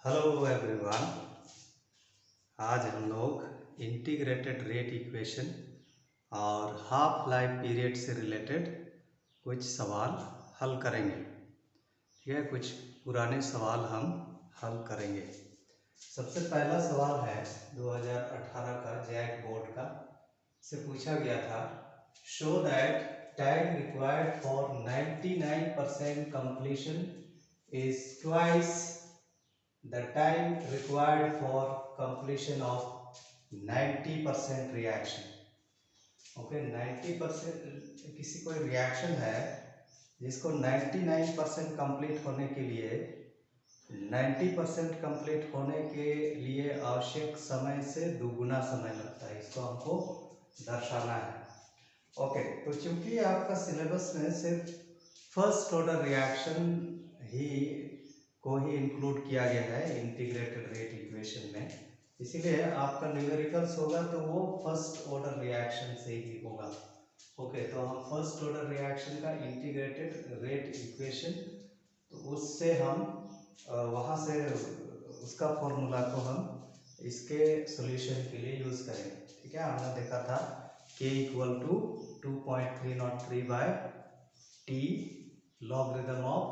Hello everyone. आज हम लोग इंटीग्रेटेड रेट इक्वेशन और हाफ लाइफ पीरियड से रिलेटेड कुछ सवाल हल करेंगे। ठीक है, कुछ पुराने सवाल हम हल करेंगे। सबसे पहला सवाल है 2018 का जैक बोर्ड का से पूछा गया था, show that time required for 99% completion is twice the time required for completion of 90% reaction. Okay, 90% किसी कोई रिएक्शन है जिसको 99% कंप्लीट होने के लिए 90% कंप्लीट होने के लिए आवश्यक समय से दुगुना समय लगता है। इसको हमको दर्शाना है। ओके, तो चूंकि आपका सिलेबस में सिर्फ फर्स्ट ऑर्डर रिएक्शन को ही इंक्लूड किया गया है इंटीग्रेटेड रेट इक्वेशन में, इसीलिए आपका न्यूमेरिकल्स होगा तो वो फर्स्ट ऑर्डर रिएक्शन से ही होगा। ओके, तो हम फर्स्ट ऑर्डर रिएक्शन का इंटीग्रेटेड रेट इक्वेशन, तो उससे हम वहाँ से उसका फॉर्मूला को हम इसके सॉल्यूशन के लिए यूज़ करेंगे। ठीक है, हमने देखा था k equal to 2.303 by t logarithm of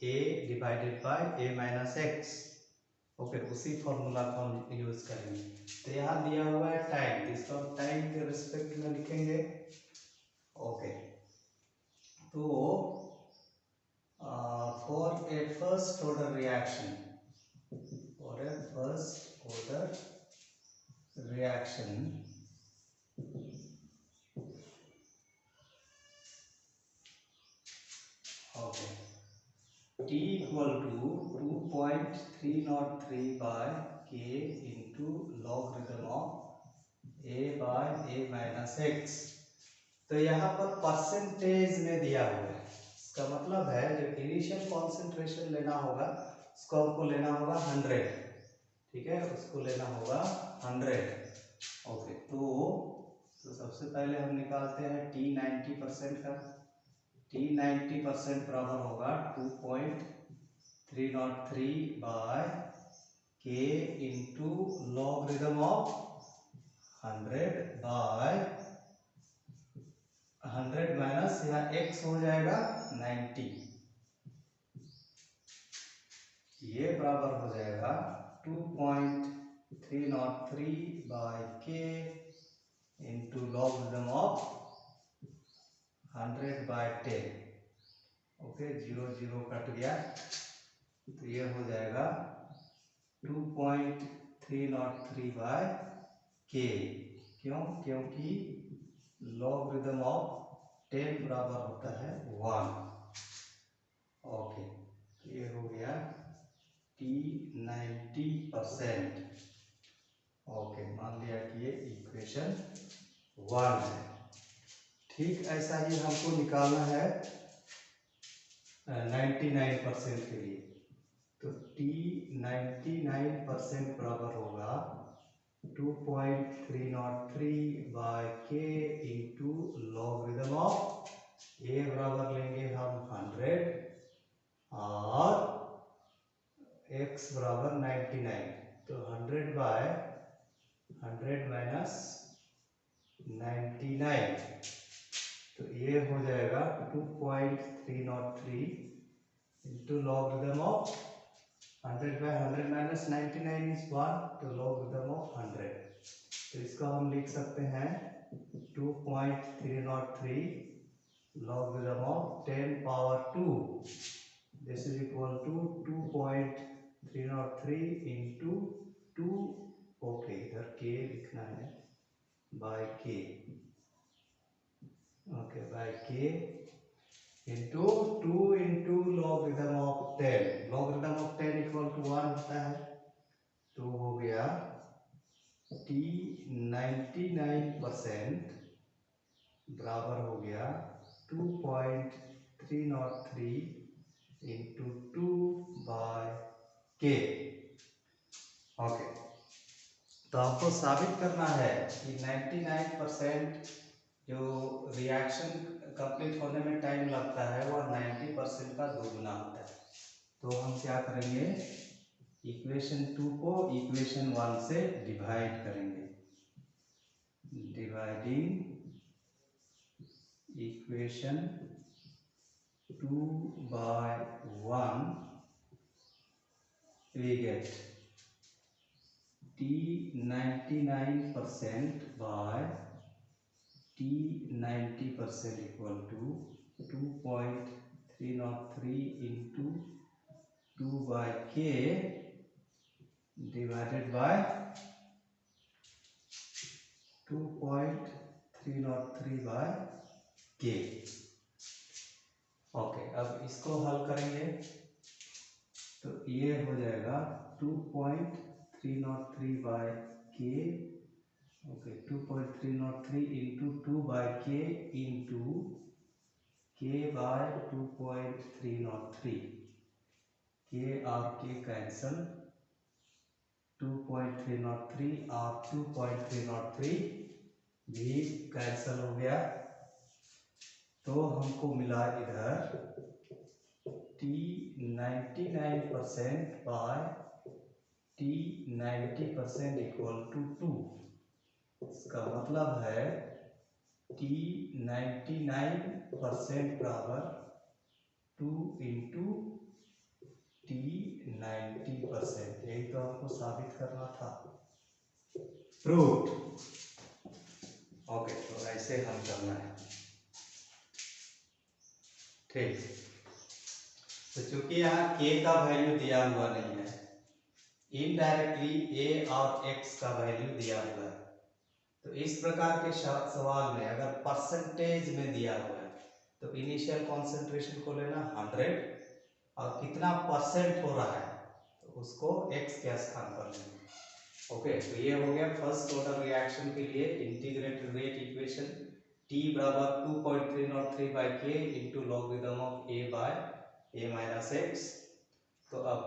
a divided by a minus x. Okay, उसी फॉर्मूला को हम यूज करेंगे। तो यहाँ दिया हुआ है टाइम, तो इसको हम टाइम के रिस्पेक्ट में लिखेंगे। ओके, तो for a first order reaction, for a first order reaction okay, t equal to 2.303 by k into logarithm of a by a minus x। तो यहाँ पर परसेंटेज में दिया हुआ है, इसका मतलब है जो इनिशियल कॉन्सेंट्रेशन लेना होगा उसको आपको लेना होगा 100। ठीक है, उसको लेना होगा 100। ओके, तो सबसे पहले हम निकालते हैं t 90% का। t 90% बराबर होगा 2.303 by k into logarithm of 100 by 100 minus यहाँ x हो जाएगा 90, ये बराबर हो जाएगा 2.303 by k into logarithm of 100 by 10। Okay, 0 0 cut गया, तो ये हो जाएगा 2.303 बाय k। क्यों? क्योंकि लॉगरिथम ऑफ 10 बराबर होता है 1। ओके, ये हो गया t 90%। ओके, मान लिया कि ये इक्वेशन 1 है। ठीक ऐसा ही हमको निकालना है 99% के लिए। तो t 99% बराबर होगा 2.303 by k into logarithm of a बराबर लेंगे हम 100 और x बराबर 99। तो 100 बाय 100 माइनस 99, तो ये हो जाएगा 2.303 into logarithm of 100 by 100 minus 99 is 1, तो लॉगरिथम ऑफ 100। तो इसको हम लिख सकते हैं 2.303 logarithm of 10 power 2, this is equal to 2.303 into 2। Okay, इधर k लिखना है by k। Okay, by k into 2 into logarithm of 10। Logarithm of 10 equal to 1 होता है, तो हो गया t 99% बराबर हो गया 2.303 इंटू 2 बाय k। ओके, तो आपको साबित करना है कि 99% जो रिएक्शन कंप्लीट होने में टाइम लगता है वह 90% का दोगुना होता है। तो हम क्या करेंगे, इक्वेशन 2 को इक्वेशन 1 से डिवाइड करेंगे, dividing equation 2 by 1 we get t 99% by t 90% equal to 2.303 into 2 by k divided by 2.303 by k। Okay, अब इसको हल करेंगे तो ये हो जाएगा 2.303 by k। Okay, 2.303 into 2 by k into k by 2.303, k और k कैंसल, 2.303 और 2.303 भी कैंसल हो गया, तो हमको मिला इधर t 99% by t 90% equal to 2। इसका मतलब है t 99% बराबर 2 इंटू t 90%। यही तो हमको साबित करना था, प्रूव्ड। ओके, तो ऐसे हल करना है, ठीक। तो चूंकि यहाँ k का वैल्यू दिया हुआ नहीं है, इनडायरेक्टली a और x का वैल्यू दिया हुआ है, तो इस प्रकार के सवाल में अगर परसेंटेज में दिया हुआ है तो इनिशियल कॉन्सेंट्रेशन को लेना 100 और कितना परसेंट हो रहा है तो उसको x के स्थान पर लेना। ओके, तो ये हो गया फर्स्ट ऑर्डर रिएक्शन के लिए इंटीग्रेटेड रेट इक्वेशन, t बराबर 2.303 by k into logarithm of a by a minus x। तो अब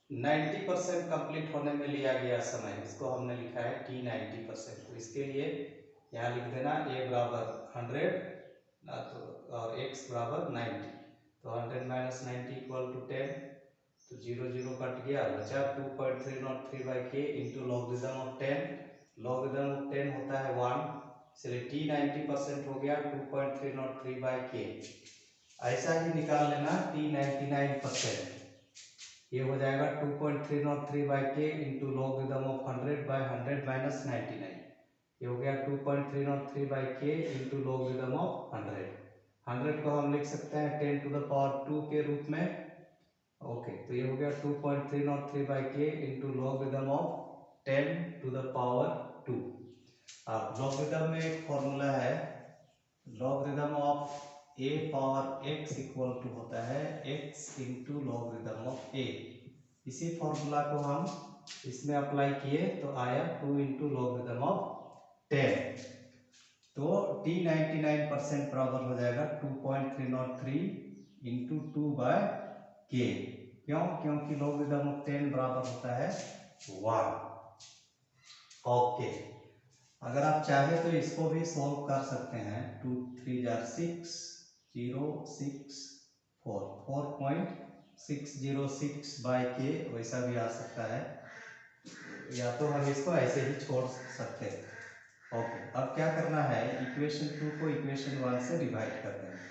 90% कंप्लीट होने में लिया गया समय, इसको हमने लिखा है t 90%। तो इसके लिए यहाँ लिख देना a बराबर 100 तो और x बराबर 90, तो 100 माइनस 90 इक्वल टू 10, तो 0 0 कट गया, बचा 2.303 by k into logarithm of 10। Logarithm of 10 होता है 1, इसलिए t 90% हो गया 2.303 by k। ऐसा ही निकाल लेना t 99%, ये हो जाएगा 2.303 by k into logarithm of 100 by 100 minus 99, ये हो गया 2.303 by k into logarithm of 100। 100 को हम लिख सकते हैं 10 to the power 2 के रूप में। ओके, तो ये हो गया 2.303 by k into logarithm of 10 to the power 2। अब लॉगरिथम में एक फॉर्मूला है, logarithm of a power x equal to होता है x into logarithm of a। इसी फॉर्मूला को हम इसमें अप्लाई किए तो आया 2 इंटू लॉगरिथम ऑफ 10। तो t 99% बराबर हो जाएगा 2.303 इंटू 2 बाय k। क्यों? क्योंकि लॉगरिथम ऑफ 10 बराबर होता है 1। ओके, अगर आप चाहे तो इसको भी सॉल्व कर सकते हैं, 2 3 जार 6 0 6 4 4.606 बाय के, वैसा भी आ सकता है, या तो हम इसको ऐसे ही छोड़ सकते हैं। ओके, अब क्या करना है, इक्वेशन 2 को इक्वेशन 1 से डिवाइड कर देंगे,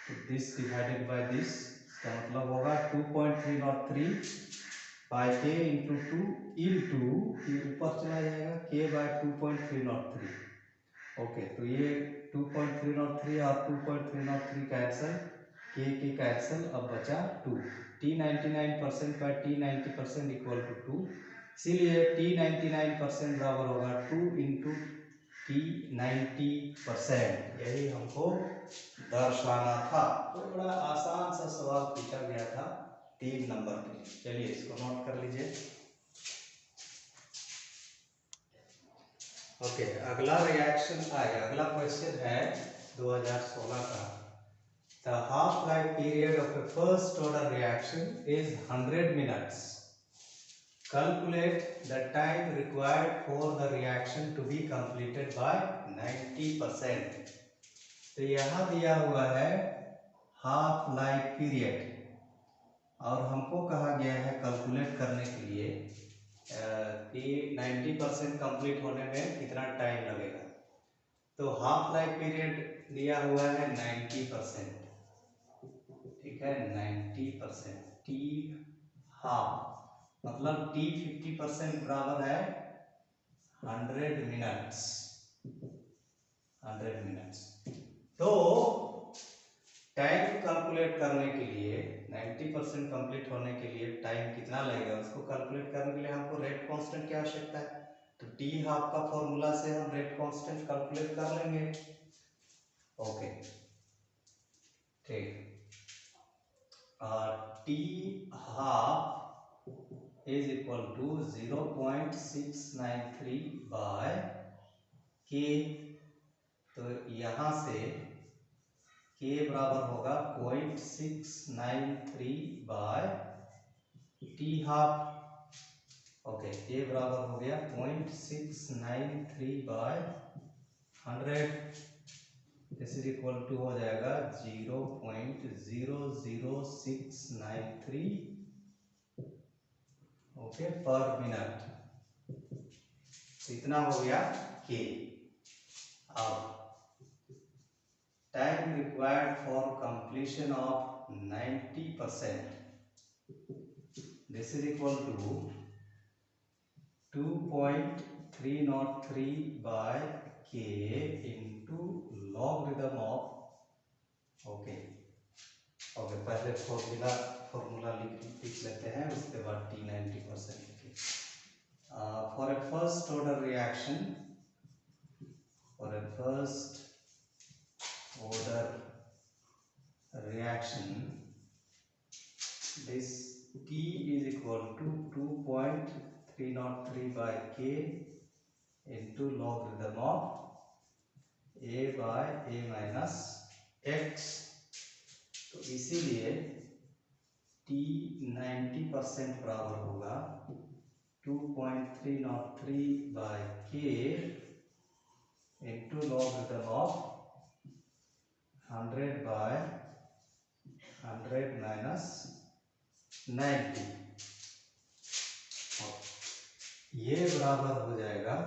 तो दिस डिवाइडेड बाय दिस, इसका मतलब होगा 2.303 बाय के इंटू 2 इंटू ऊपर चला जाएगा k बाय 2.303। ओके, तो ये 2.303 और 2.303 कैंसल, k के कैंसल, अब बचा 2। t 99% by t 90% equal to 2, इसीलिए t 99% बराबर होगा 2 इंटू t 90%। यही हमको दर्शाना था। तो बड़ा आसान सा सवाल पूछा गया था 3 नंबर के लिए। चलिए इसको नोट कर लीजिए। ओके, अगला रिएक्शन आएगा, अगला क्वेश्चन है 2016 का। The half life period of A first order reaction is 100 minutes. Calculate the time required for the reaction to be completed by 90%. तो यहाँ दिया हुआ है हाफ लाइफ पीरियड और हमको कहा गया है कैलकुलेट करने के लिए कि 90% कंप्लीट होने में कितना टाइम लगेगा। तो हाफ लाइफ पीरियड दिया हुआ है 90%, ठीक है, 90%। टी हाफ मतलब टी 50% बराबर है 100 मिनट्स, 100 मिनट्स। तो टाइम कैलकुलेट करने के लिए 90% कंप्लीट होने के लिए टाइम कितना लगेगा उसको कैलकुलेट करने के लिए हमको रेट कांस्टेंट की आवश्यकता है। तो टी हाफ का फॉर्मूला से हम रेट कांस्टेंट कैलकुलेट कर लेंगे। ओके, ठीक। T half is equal to 0.693 by k. तो यहाँ से के बराबर होगा 0.693 बाय टी हाफ। ओके, के बराबर हो गया 0.693 by 100। This is equal to हो जाएगा 0.00693 ओके पर मिनट। इतना हो गया के। अब time required for completion of 90%, this is equal to 2.303 by k into logarithm of. Okay, पहले फॉर्मूला लिख लेते हैं, उसके बाद टी 90% लिखे। For a first order reaction, this T is equal to 2.303 by K into logarithm of A by A minus X। तो इसीलिए T 90% बराबर होगा 2.303 by K into logarithm of 100 by 100 minus 90। ये बराबर हो जाएगा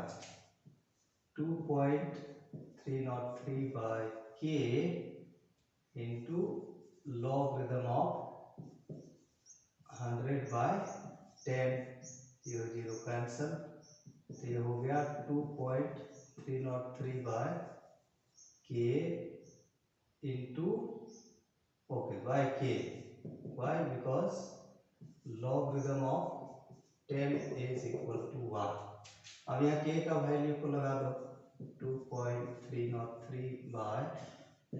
2.303 by K into logarithm of 100 by 10। 0 cancel, तो ये हो गया 2.303 by K into by K। Why? Because logarithm of 10 is equal to 1। अब यहाँ K का वैल्यू को लगा दो 2.303 by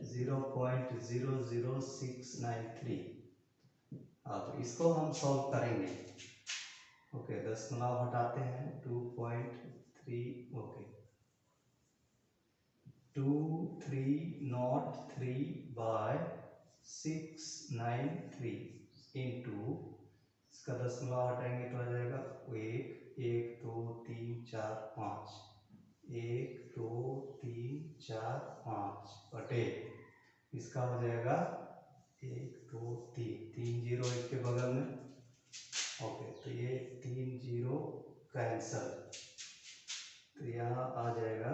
0.00693। अब इसको हम सॉल्व करेंगे। ओके, दशमलव हटाते हैं 2303 by 693 इंटू इसका दशमलव हटाएंगे तो आ जाएगा 1 1 2 3 4 5 1 2 3 4 5 बटे इसका हो जाएगा 1 2 3 0 इसके बगल में। ओके, तो ये 3 0 कैंसल, तो यहाँ आ जाएगा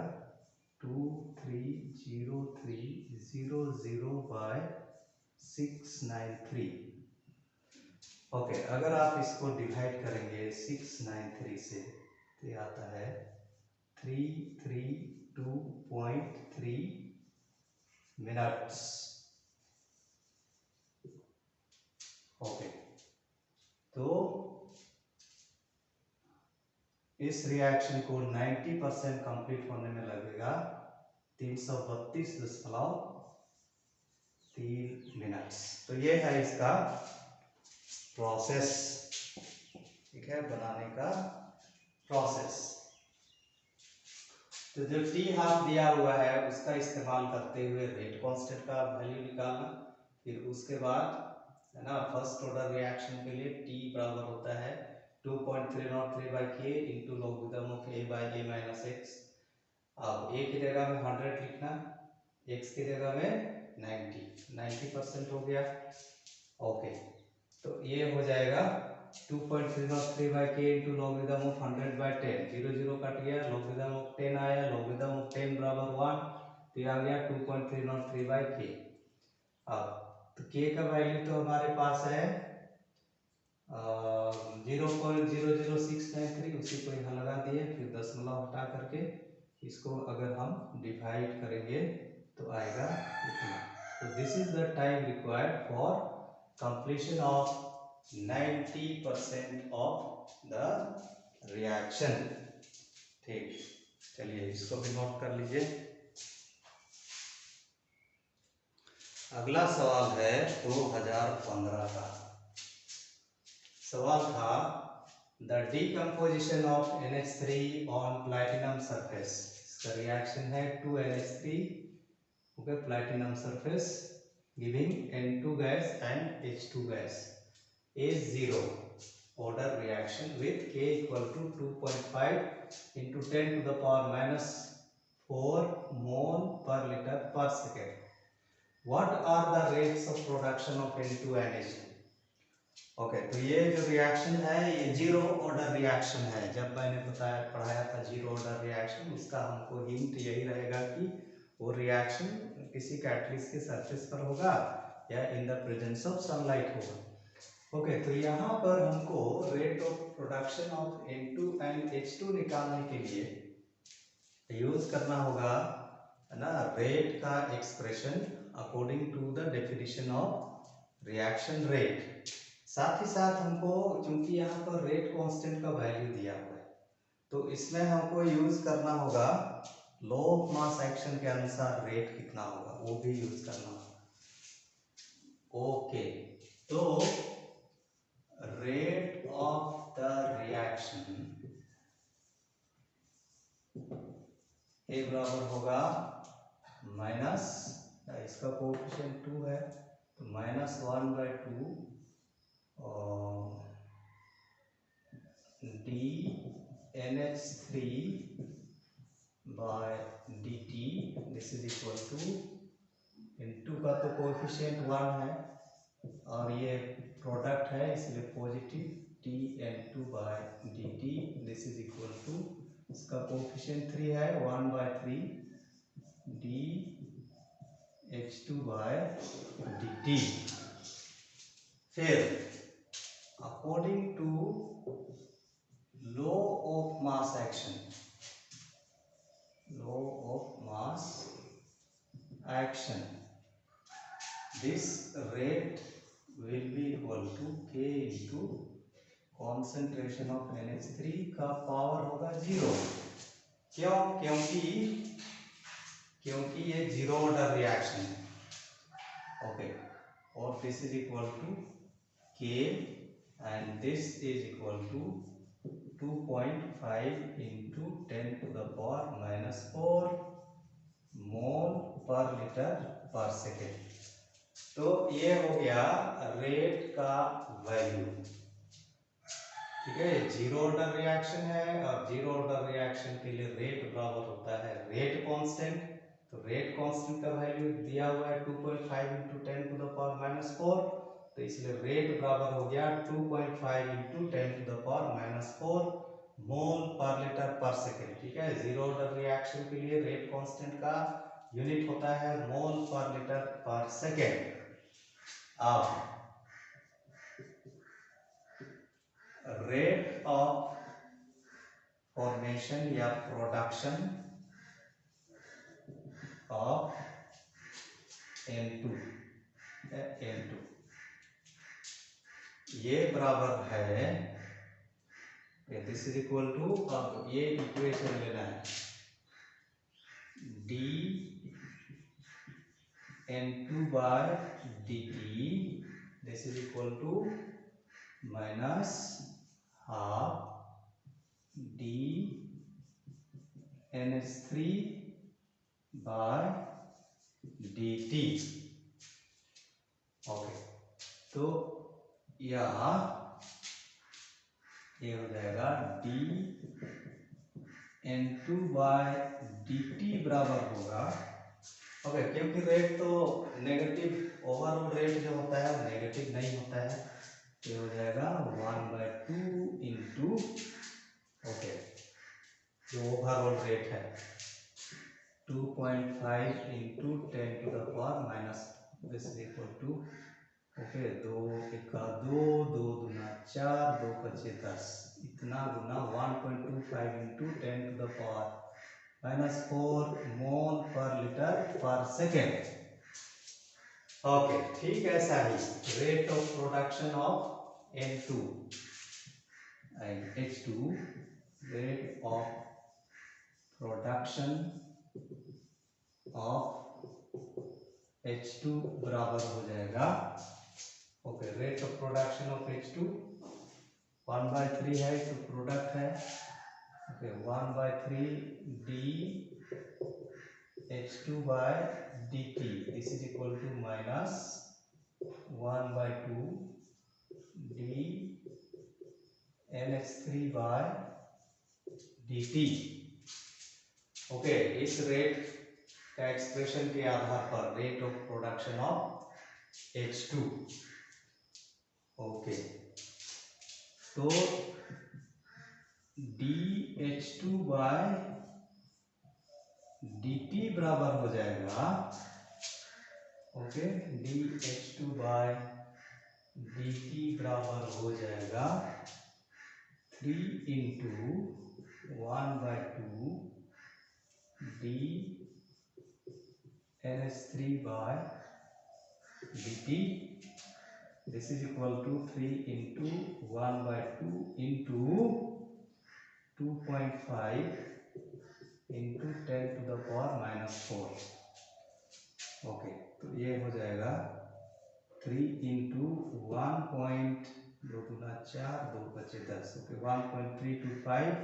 230300 by 693। ओके, अगर आप इसको डिवाइड करेंगे 693 से तो ये आता है 332.3 मिनट्स। ओके, तो इस रिएक्शन को 90% कंप्लीट होने में लगेगा 332.3 मिनट्स। तो ये है इसका प्रोसेस, ठीक है, बनाने का प्रोसेस। तो जो टी हाफ दिया हुआ है उसका इस्तेमाल करते हुए रेट कांस्टेंट का वैल्यू निकालना। फिर उसके बाद है ना, फर्स्ट ऑर्डर रिएक्शन के लिए टी बराबर होता है 2.303 by K into logarithm of A by A minus X। अब A की जगह में 100 लिखना, X की जगह में 90% हो गया। ओके, तो ये हो जाएगा 2.303 बाई के इंटू लॉगरिदम ऑफ 100/10, 0 कट गया, लॉगरिदम ऑफ 10 आया, लॉगरिदम ऑफ 10 बराबर 1, तो ये आ गया 2.303 बाई के। अब तो के का वैल्यू तो हमारे पास है 0.00693, उसी को यहाँ लगा दिए, फिर दशमलव हटा करके इसको अगर हम डिवाइड करेंगे तो आएगा इतना। तो this is the time required for completion of 90% of the reaction. ठीक, चलिए इसको भी नोट कर लीजिए। अगला सवाल है 2015 का। सवाल था the decomposition of NH3 on platinum surface. इसका रिएक्शन है 2NH3 okay platinum surface giving N2 gas and H2 gas is 0 order reaction with K equal to 2.5 into 10 to the power minus 4 mole per liter per second. What are the rates of production of N2 and H2? Okay तो ये जो reaction है ये zero order reaction है। जब मैंने पढ़ाया था जीरो ऑर्डर रिएक्शन, उसका हमको हिंट यही रहेगा कि वो रिएक्शन किसी कैटलिस्ट के सरफेस पर होगा या in the presence of sunlight होगा। ओके तो यहाँ पर हमको rate of production of N2 and H2 निकालने के लिए यूज करना होगा ना रेट का expression according to the definition of reaction rate. साथ ही साथ हमको क्योंकि यहाँ पर रेट कांस्टेंट का वैल्यू दिया हुआ है तो इसमें हमको यूज करना होगा लॉ ऑफ मास एक्शन के अनुसार रेट कितना होगा वो भी यूज करना होगा। ओके तो रेट ऑफ द रिएक्शन ए बराबर होगा माइनस, इसका कोएफिशिएंट 2 है तो -1/2 dNH3 by dt this is equal to N2 का तो कोएफिशिएंट 1 है और ये प्रोडक्ट है इसलिए positive dN2 by dt this is equal to इसका कोएफिशिएंट 3 है 1/3 dH2 by dt। फिर according to law of mass action, this rate will be equal to K into concentration of NH3 का power होगा 0। क्यों? क्योंकि ये जीरो ऑर्डर रिएक्शन है। Okay और this is equal to K and this is equal to 2.5 into 10 to the power minus 4 mole per liter per second। तो ये हो गया रेट का वैल्यू। ठीक है, जीरो ऑर्डर रिएक्शन है और जीरो ऑर्डर रिएक्शन के लिए रेट बराबर होता है रेट कांस्टेंट। तो रेट कांस्टेंट का वैल्यू दिया हुआ है 2.5 into 10 to the power minus 4, तो इसलिए रेट बराबर हो गया 2.5 into 10 to the power minus 4 मोल पर लीटर पर सेकेंड। ठीक है, जीरो ऑर्डर रिएक्शन के लिए रेट कांस्टेंट का यूनिट होता है मोल पर लीटर पर सेकेंड। अब रेट ऑफ फॉर्मेशन या प्रोडक्शन ऑफ N2 ये बराबर है, दिस इज इक्वल टू, अब ये इक्वेशन लेना है dN2 by dt this is equal to minus half dNH3 by dt। Okay तो यहाँ ये हो जाएगा dN2 by dt बराबर होगा। ओके क्योंकि रेट तो नेगेटिव, ओवरऑल रेट जो होता है नेगेटिव नहीं होता है, ये हो जाएगा 1/2 इंटू, ओके, जो ओवरऑल रेट है 2.5 into 10⁻⁻, this is equal to, okay, 2 एका 2, 2 दूना 4, 2 पचे 10, इतना गुना 1.25 इंटू 10⁻⁻4 मोल पर लीटर पर सेकेंड। ओके, ठीक है, ऐसा ही rate of production of N2 and H2, rate of production of H2 बराबर हो जाएगा, okay, rate of production of H2 1/3 है तो प्रोडक्ट है, okay, 1/3 dH2/dt, this is equal to minus 1/2 dNH3/dt। Okay, इस रेट का एक्सप्रेशन के आधार पर rate of production of H2, okay, तो dH2/dt बराबर हो जाएगा, ओके, dH2/dt बराबर हो जाएगा 3 into 1/2 dNH3/dt, this is equal to 3 into 1/2 into 2.5 into 10⁻⁻4, okay, तो ये हो जाएगा 3 इंटू 1.2 दूना 4, 2 पचे 10, ओके, 1.325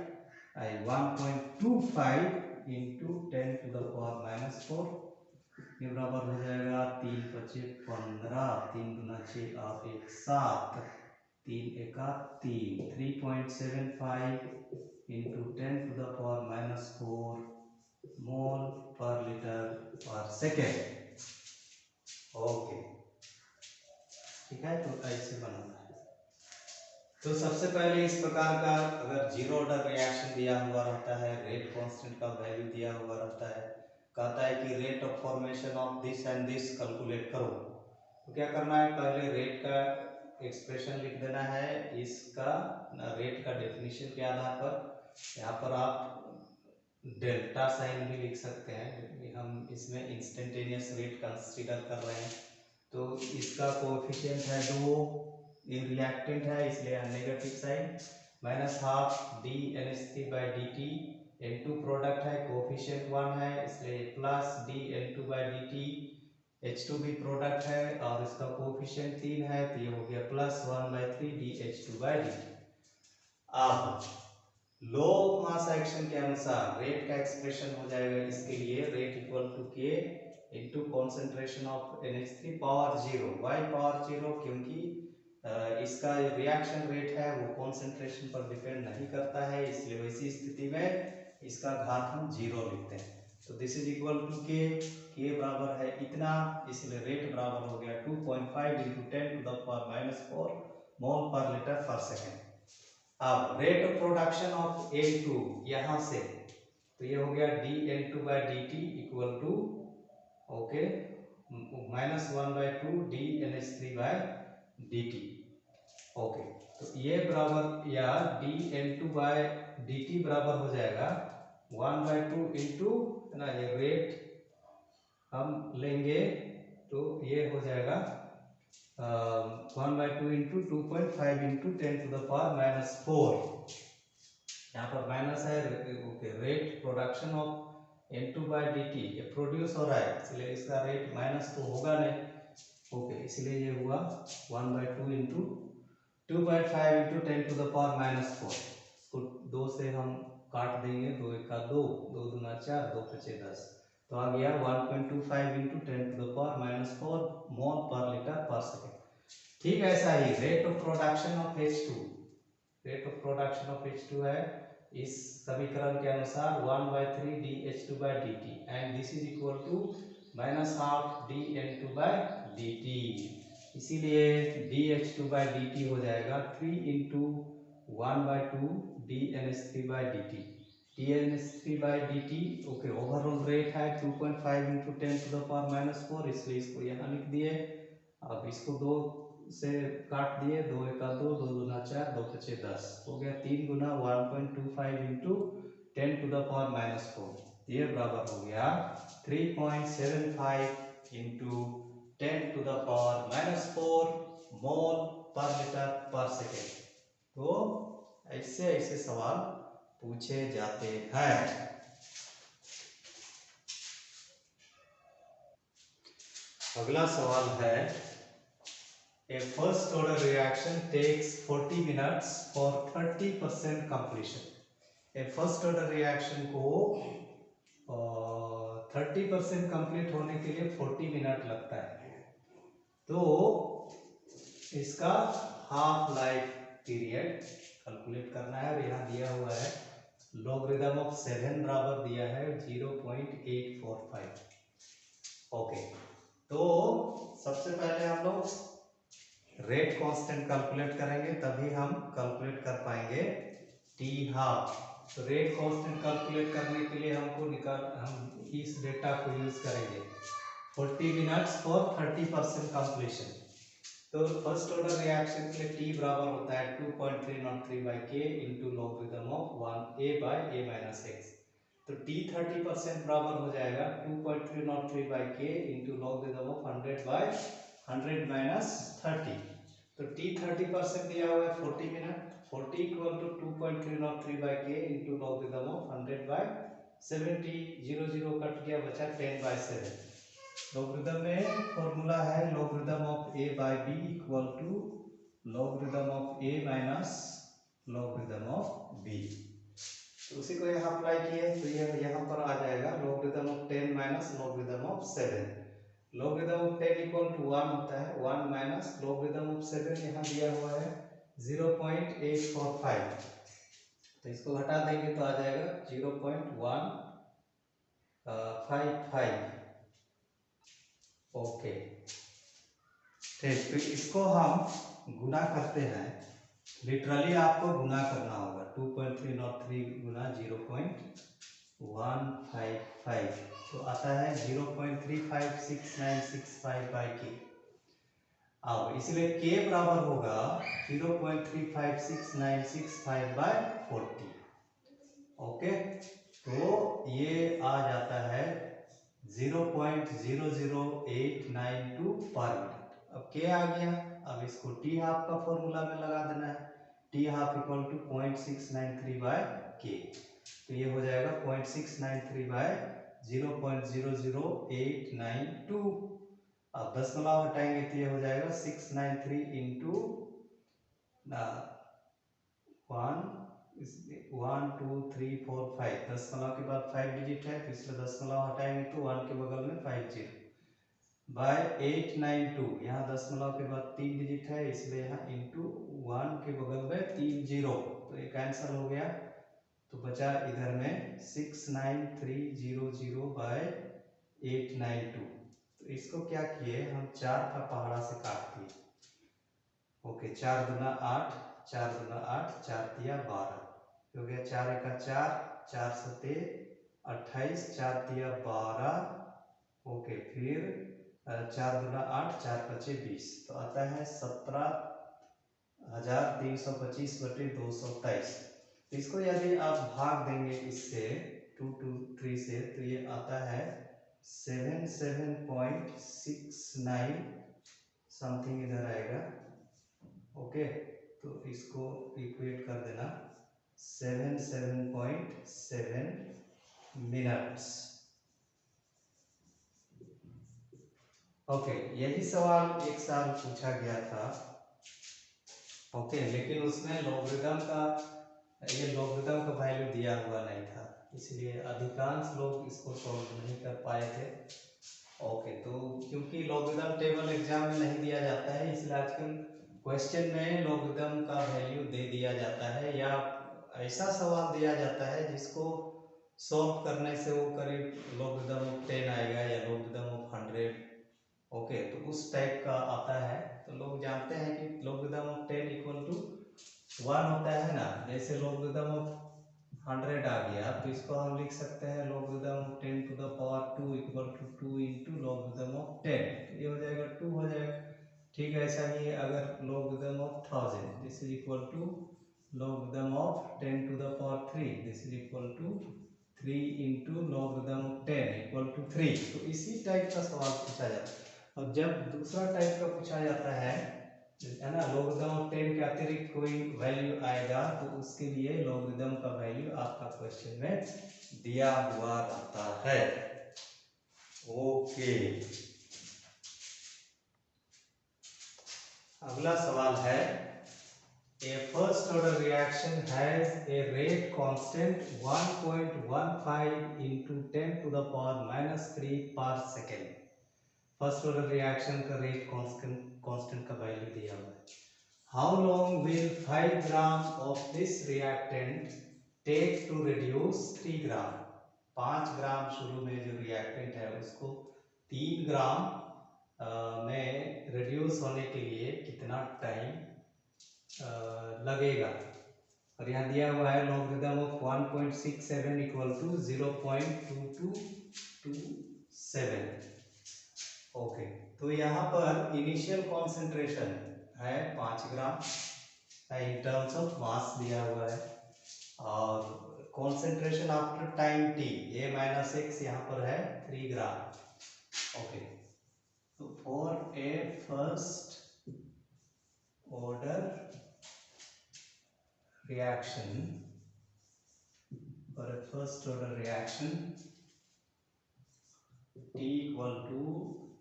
1.25 इंटू 10⁻⁻4, ये बराबर हो जाएगा 3 पचे 15, 3 दूना 6 और 1 7, 3 एका 3, 3.75 इंटू 10⁻⁻4 मोल पर लीटर पर सेकेंड। ओके, ठीक है, तो ऐसे बनाना है। तो सबसे पहले इस प्रकार का अगर जीरो ऑर्डर रिएक्शन दिया हुआ रहता है, रेट कांस्टेंट का वैल्यू दिया हुआ रहता है, कहता है कि rate of formation of this and this calculate करो, तो क्या करना है, पहले रेट का एक्सप्रेशन लिख देना है, इसका रेट का डेफिनेशन के आधार पर यहाँ पर आप डेल्टा साइन भी लिख सकते हैं, हम इसमें इंस्टेंटेनियस रेट कंसीडर कर रहे हैं, तो इसका कोएफिशिएंट है 2, ये रिएक्टेंट है इसलिए negative sign, -12 dNH3/dt, N2 product है, कोएफिशिएंट 1 है इसलिए प्लस dN2/dt, H2 भी प्रोडक्ट है और इसका कोएफिशिएंट 3 है तो ये हो गया +1/3 dH2/dt। अब लो मास एक्शन के अनुसार रेट का एक्सप्रेशन हो जाएगा, इसके लिए rate equal to K into concentration of NH3 power 0, y power 0, क्योंकि इसका जो रिएक्शन रेट है वो कॉन्सेंट्रेशन पर डिपेंड नहीं करता है, इसलिए वैसी स्थिति में इसका घात हम 0 लिखते हैं, तो this is equal to K बराबर है इतना, इसलिए रेट बराबर हो गया 2.5 इंटू 10⁻⁻4 मोल पर लीटर पर सेकेंड। अब rate of production of N2 यहाँ से, तो ये हो गया dN2/dt equal to, okay, -1/2 dNH3/dt, okay, तो ये बराबर या dN2/dt बराबर हो जाएगा 1/2 इंटू ना, ये रेट हम लेंगे तो ये हो जाएगा 1/2 इंटू 2.5 इंटू 10⁻⁻4, यहाँ पर माइनस है, okay, rate production of N2/dt, ये प्रोड्यूस हो रहा है इसलिए इसका रेट माइनस तो होगा नहीं, ओके, इसलिए ये हुआ 1/2 इंटू 2.5 इंटू 10⁻⁻4, तो 2 से हम काट देंगे, 2 एका 2, 2 दूना 4, 2 पचे 10, तो आ गया 1.25 इंटू 10⁻⁻4 मोल पर लीटर पर सेकेंड। ठीक है, ऐसा ही rate of production of H2, rate of production of H2 है इस समीकरण के अनुसार 1/3 dH2/dt and this is equal to -12 dN2/dt, इसीलिए dH2/dt हो जाएगा 3 into 1/2 dNH3/dt। dNH3/dt okay, overall rate है 2.5 इंटू 10⁻⁻⁴, इसलिए इसको यहाँ लिख दिए। अब इसको 2 से काट दिए, 2 एका 2, 2 दूना 4, 2 पचे 10 हो गया। 3 गुना 1.25 इंटू 10⁻⁻⁴, ये बराबर हो गया 3.75 इंटू 10⁻⁻⁴ मोल पर लीटर पर सेकेंड। तो ऐसे ऐसे सवाल पूछे जाते हैं। अगला सवाल है, a first order reaction takes 40 minutes for 30% completion. A first order reaction को 30% कंप्लीट होने के लिए 40 मिनट लगता है। तो इसका हाफ लाइफ पीरियड कैलकुलेट करना है, और यहाँ दिया हुआ है लॉगरिथम ऑफ 7 बराबर दिया है 0.845। ओके, तो सबसे पहले हम लोग रेट कांस्टेंट कैलकुलेट करेंगे, तभी हम कैलकुलेट कर पाएंगे टी हाफ। तो रेट कांस्टेंट कैलकुलेट करने के लिए हम इस डेटा को यूज करेंगे 40 मिनट्स फॉर 30% कंप्लीशन। तो फर्स्ट ऑर्डर रिएक्शन के लिए टी बराबर होता है 2.303/k into logarithm of 1a/a minus x। तो टी 30% बराबर हो जाएगा 2.303/k into logarithm of 100/100 minus 30। तो टी 30% दिया हुआ है 40 minute, 40 equal to 2.303/k into logarithm of 100/70, 0 0 cut गया, बचा 10/7। लॉगरिथम में फॉर्मूला है logarithm of a by b equal to logarithm of a minus logarithm of b। तो उसी को यहाँ अप्लाई किए, तो ये यहाँ पर आ जाएगा logarithm of 10 minus logarithm of 7। Logarithm of 10 equal to 1 होता है, 1 माइनस लॉगरिथम ऑफ 7 यहाँ दिया हुआ है 0.845। तो इसको घटा देंगे तो आ जाएगा 0.155। ओके, ठीक। तो इसको हम गुना करते हैं, लिटरली आपको गुना करना होगा 2.303 गुना 0.155, तो आता है 0.356965/k। अब इसलिए k बराबर होगा 0.356965/40। ओके, तो ये आ जाता है 0.00892 पर मिनट। अब के आ गया, अब इसको टी हाफ का फॉर्मूला में लगा देना है, T half equal to 0.693/k। तो ये हो जाएगा 0.693/0.00892। अब दशमलव हटाएंगे तो ये हो जाएगा 693 इंटू 1 2 3 4 5, दशमलव के बाद 5 डिजिट है, तो इसलिए दशमलव हटाएंगे तो 1 के बगल में 50 बाय 892। यहाँ दशमलव के बाद 3 डिजिट है, इसलिए यहाँ इंटू 1 के बगल में 3 0, तो ये कैंसिल हो गया। तो बचा इधर में 69300/892। तो इसको क्या किए हम, 4 का पहाड़ा से काट दिए। ओके, 4 दूना 8, 4 दूना 8, 4 तिया 12 हो गया, 4 एका 4, 4 सते 28, 4 तिया 12। ओके, फिर 4 दूना 8, 4 पचे 20, तो आता है 17,325/223। तो इसको यदि आप भाग देंगे इससे 2 2 3 से, तो ये आता है 77.69 समथिंग इधर आएगा। ओके, तो इसको इक्वेट कर देना 77.7 मिनट्स। ओके, यही सवाल एक साल पूछा गया था। ओके, लेकिन उसमें लॉगरिथम का वैल्यू दिया हुआ नहीं था, इसलिए अधिकांश लोग इसको सॉल्व नहीं कर पाए थे। ओके, तो क्योंकि लॉगरिथम टेबल एग्जाम में नहीं दिया जाता है, इसलिए आजकल क्वेश्चन में लॉगरिथम का वैल्यू दे दिया जाता है, या ऐसा सवाल दिया जाता है जिसको सॉल्व करने से वो करीब लॉगरिथम ऑफ 10 आएगा या लॉगरिथम ऑफ 100। ओके, तो उस टाइप का आता है, तो तो लोग जानते हैं कि लॉगरिदम ऑफ 10 इक्वल टू 1 होता है ना। जैसे लॉगरिदम ऑफ 100 आ गया तो इसको हम लिख सकते हैं logarithm of 10 to the power 2 equal to 2 into logarithm of 10, तो ये हो जाएगा 2 हो जाएगा। ठीक है, ऐसा ही है अगर logarithm of 1000, this is equal to logarithm of 10 to the power 3, this is equal to 3 into logarithm of 10 equal to 3। तो इसी टाइप का सवाल पूछा जाता है। और जब दूसरा टाइप का पूछा जाता है ना, लॉगरिदम ऑफ 10 के अतिरिक्त कोई वैल्यू आएगा तो उसके लिए लॉगरिदम का वैल्यू आपका क्वेश्चन में दिया हुआ रहता है। ओके, अगला सवाल है, a first order reaction has a rate constant 1.15 into 10 to the power -3 per second. First order reaction का रेट कांस्टेंट का वैल्यू दिया हुआ है। How long will 5 gram of this reactant take to reduce 3 gram. 5 gram शुरू में जो reactant है उसको 3 ग्राम में रिड्यूस होने के लिए कितना टाइम लगेगा। और यहाँ दिया हुआ है logarithm of 1.67 equal to 0.2227। Okay, तो यहाँ पर इनिशियल कॉन्सेंट्रेशन है 5 ग्राम इन टर्म्स ऑफ मास दिया हुआ है, और concentration after time t a minus x यहाँ पर है 3 ग्राम। ओके, तो for a first order reaction, for a first order reaction t equal to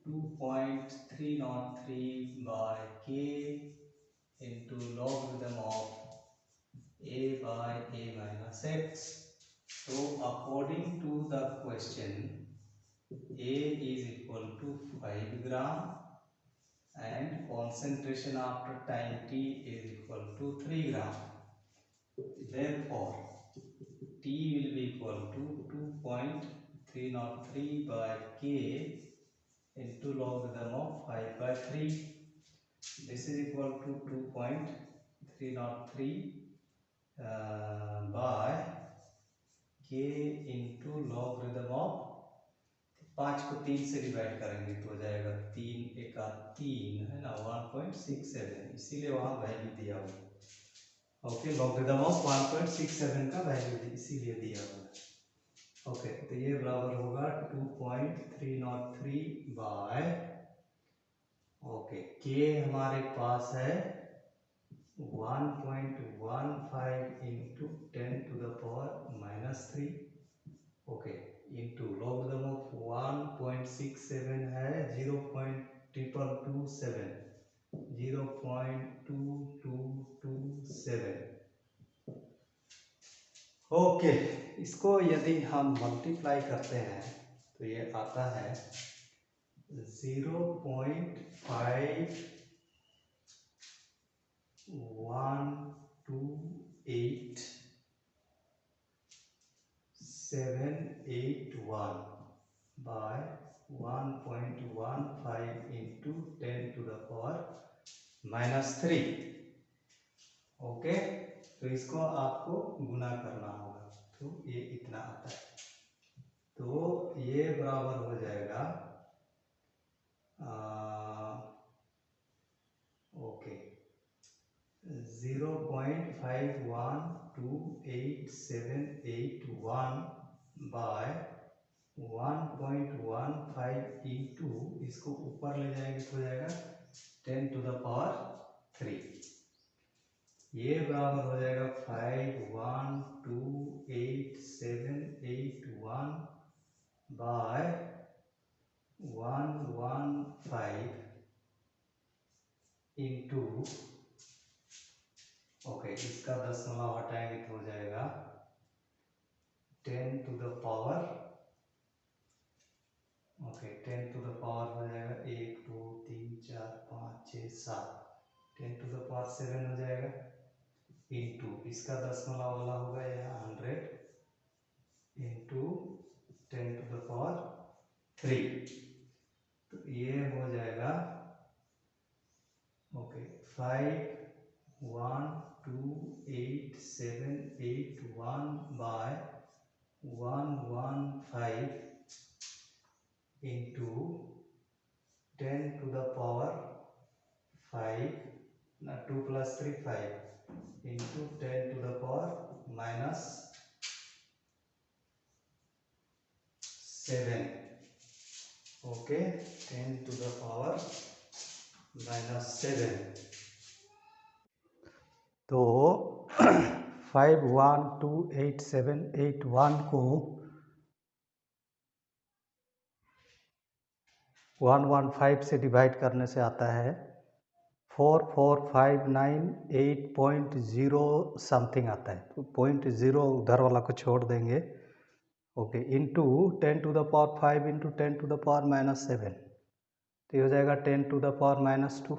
2.303 by k into logarithm of a by a minus x. So according to the question, a is equal to 5 gram and concentration after time t is equal to 3 gram. Therefore, t will be equal to 2.303 by k into logarithm of 5 by 3. This is equal to 2.303 by k into logarithm of 5 को 3 से divide करेंगे तो हो जाएगा 3 एका 3 है ना 1.67, इसीलिए वहाँ वैल्यू दिया हुआ है। ओके, लॉगरिदम ऑफ 1.67 का वैल्यू इसीलिए दिया हुआ है। ओके, तो ये बराबर होगा 2.303 बाय, ओके, के हमारे पास है 1.15 into 10 to the power -3, okay, into logarithm of 1.67 है 0.2227, 0.2227। ओके, इसको यदि हम मल्टीप्लाई करते हैं तो ये आता है 0.518781 by 1.15 into 10 to the power -3। Okay, तो इसको आपको गुना करना होगा तो ये इतना आता है, तो ये बराबर हो जाएगा ओके 0.512781 बाय 1.15 इंटू, इसको ऊपर ले जाएंगे तो हो जाएगा 10 टू द पावर 3। ये बराबर हो जाएगा 51288781 बाय 115 इंटू, ओके, इसका दशमलव हटाएंगे तो हो जाएगा 10 to the power, okay, 10 to the power हो जाएगा 1 2 3 4 5 6 7, 10 टू द पावर 7 हो जाएगा इंटू, इसका दशमलव वाला होगा यह 100 इंटू 10 टू द पावर 3, तो ये हो जाएगा okay 5 1 2 8 7 8 1 by 115 into 10 to the power 5, 2 plus 3 5 into 10 to the power minus 7. Okay, 10 to the power minus 7. तो 512871 को 115 से डिवाइड करने से आता है 4459.8.0 समथिंग आता है, तो 0.0 उधर वाला को छोड़ देंगे। Okay, into 10 to the power 5 into 10 to the power minus 7, तो ये हो जाएगा 10 टू द पावर माइनस 2,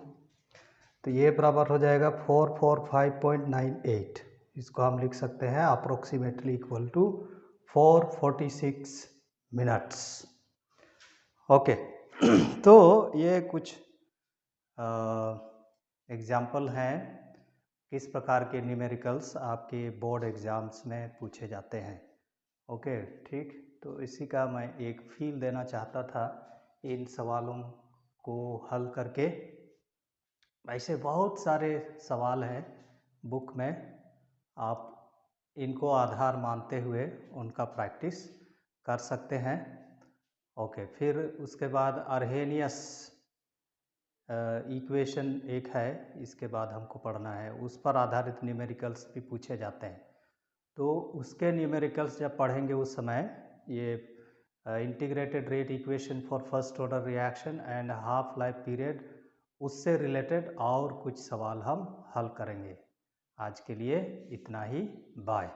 तो ये बराबर हो जाएगा 445.98। इसको हम लिख सकते हैं approximately equal to 446 minutes. Okay तो ये कुछ एग्जाम्पल हैं किस प्रकार के न्यूमेरिकल्स आपके बोर्ड एग्ज़ाम्स में पूछे जाते हैं। ओके ठीक, तो इसी का मैं एक फील देना चाहता था इन सवालों को हल करके। ऐसे बहुत सारे सवाल हैं बुक में, आप इनको आधार मानते हुए उनका प्रैक्टिस कर सकते हैं। ओके, फिर उसके बाद अर्हेनियस इक्वेशन एक है, इसके बाद हमको पढ़ना है, उस पर आधारित न्यूमेरिकल्स भी पूछे जाते हैं। तो उसके न्यूमेरिकल्स जब पढ़ेंगे उस समय ये integrated rate equation for first order reaction and half life period, उससे रिलेटेड और कुछ सवाल हम हल करेंगे। आज के लिए इतना ही, बाय।